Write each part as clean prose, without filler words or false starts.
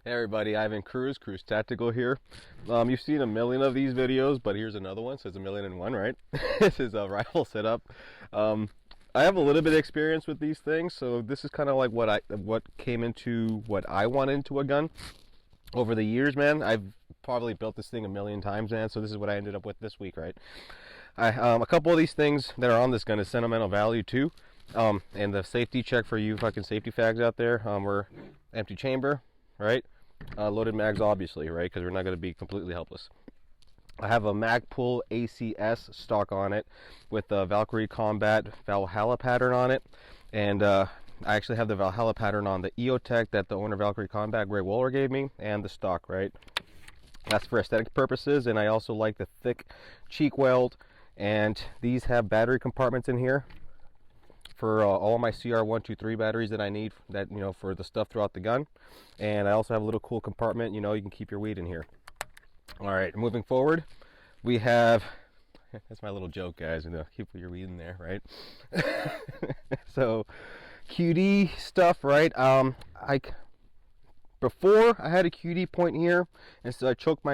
Hey everybody, Ivan Cruz Tactical here. You've seen a million of these videos, but here's another one, so it's 1,000,001, right? This is a rifle setup. I have a little bit of experience with these things, so this is kind of like what came into what I want into a gun. Over the years, man, I've probably built this thing a million times, man, so this is what I ended up with this week, right? A couple of these things that are on this gun is sentimental value too. And the safety check for you fucking safety fags out there, we're empty chamber, right? Loaded mags, obviously, right? Because we're not going to be completely helpless. I have a Magpul ACS stock on it with the Valkyrie Combat Valhalla pattern on it. And I actually have the Valhalla pattern on the EOTech that the owner of Valkyrie Combat, Greg Waller, gave me, and the stock, right? That's for aesthetic purposes, and I also like the thick cheek weld. And these have battery compartments in here for all my CR123 batteries that I need, that, you know, for the stuff throughout the gun. And I also have a little cool compartment, you know, you can keep your weed in here. All right, moving forward, we have, that's my little joke, guys, you know, keep your weed in there, right? So QD stuff, right? Before I had a QD point here, and so I choked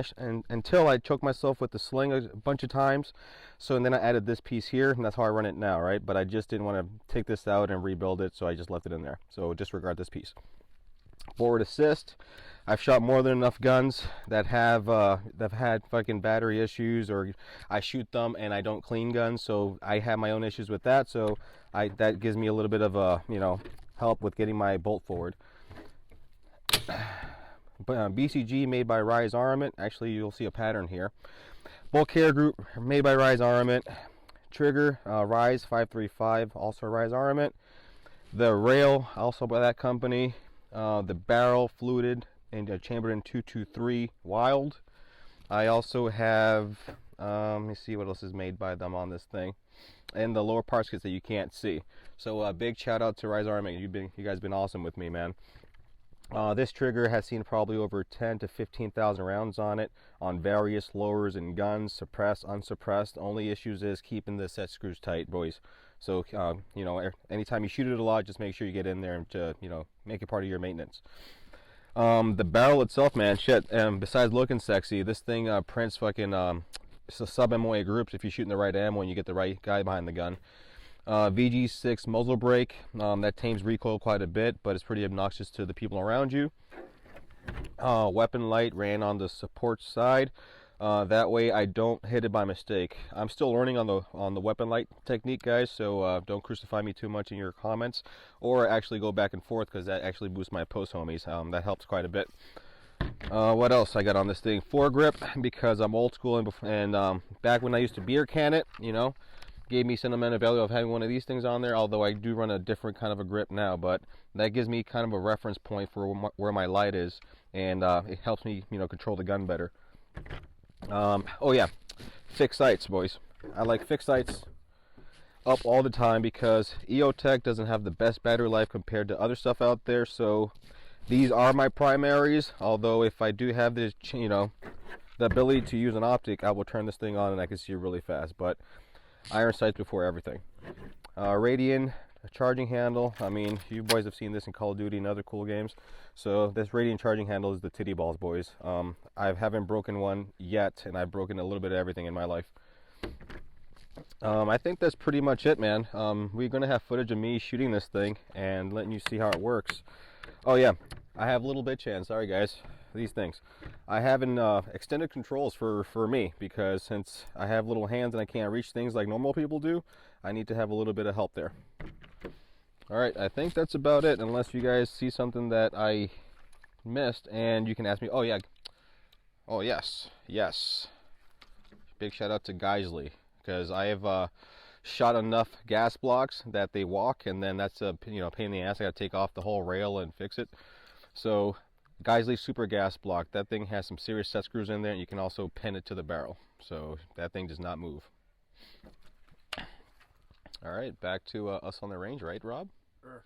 until I choked myself with the sling a bunch of times. So, and then I added this piece here, and that's how I run it now, right? But I just didn't want to take this out and rebuild it, so I just left it in there. So disregard this piece. Forward assist. I've shot more than enough guns that have had fucking battery issues, or I shoot them and I don't clean guns, so I have my own issues with that. So that gives me a little bit of a, you know, help with getting my bolt forward. BCG made by Rise Armament. Actually, you'll see a pattern here. Bolt carrier group made by Rise Armament. Trigger Rise 535, also Rise Armament. The rail, also by that company. The barrel fluted and chambered in 223 Wild. I also have, let me see what else is made by them on this thing, and the lower parts kits that you can't see. So a big shout out to Rise Armament. You guys been awesome with me, man. This trigger has seen probably over 10 to 15,000 rounds on it, on various lowers and guns, suppressed, unsuppressed. Only issues is keeping the set screws tight, boys. So, you know, anytime you shoot it a lot, just make sure you get in there to, you know, make it part of your maintenance. The barrel itself, man, shit, besides looking sexy, this thing prints fucking sub-MOA groups if you're shooting the right ammo and you get the right guy behind the gun. VG6 muzzle brake, that tames recoil quite a bit, but it's pretty obnoxious to the people around you. Weapon light ran on the support side, that way I don't hit it by mistake. I'm still learning on the weapon light technique, guys, so don't crucify me too much in your comments, or actually go back and forth, because that actually boosts my post, homies. That helps quite a bit. What else I got on this thing? Foregrip, because I'm old school, and back when I used to beer can it, you know, gave me sentimental value of having one of these things on there, although I do run a different kind of a grip now, but that gives me kind of a reference point for where my light is, and it helps me, you know, control the gun better. Oh yeah, fixed sights, boys. I like fixed sights up all the time because EOTech doesn't have the best battery life compared to other stuff out there, so these are my primaries, although if I do have this, you know, the ability to use an optic, I will turn this thing on and I can see it really fast, but iron sights before everything. Radian charging handle. I mean, you boys have seen this in Call of Duty and other cool games. So this Radian charging handle is the titty balls, boys. I haven't broken one yet, and I've broken a little bit of everything in my life. I think that's pretty much it, man. We're gonna have footage of me shooting this thing and letting you see how it works. Oh yeah, I have little bitch hands. Sorry guys, these things. I have extended controls for me, because since I have little hands and I can't reach things like normal people do, I need to have a little bit of help there. All right, I think that's about it, unless you guys see something that I missed and you can ask me. Oh yeah, oh yes, big shout out to Geisselle, because I have shot enough gas blocks that they walk, and then that's a, you know, pain in the ass. I gotta take off the whole rail and fix it. So Geisselle super gas block, that thing has some serious set screws in there, and you can also pin it to the barrel, so that thing does not move. All right, back to us on the range, right, Rob? Sure.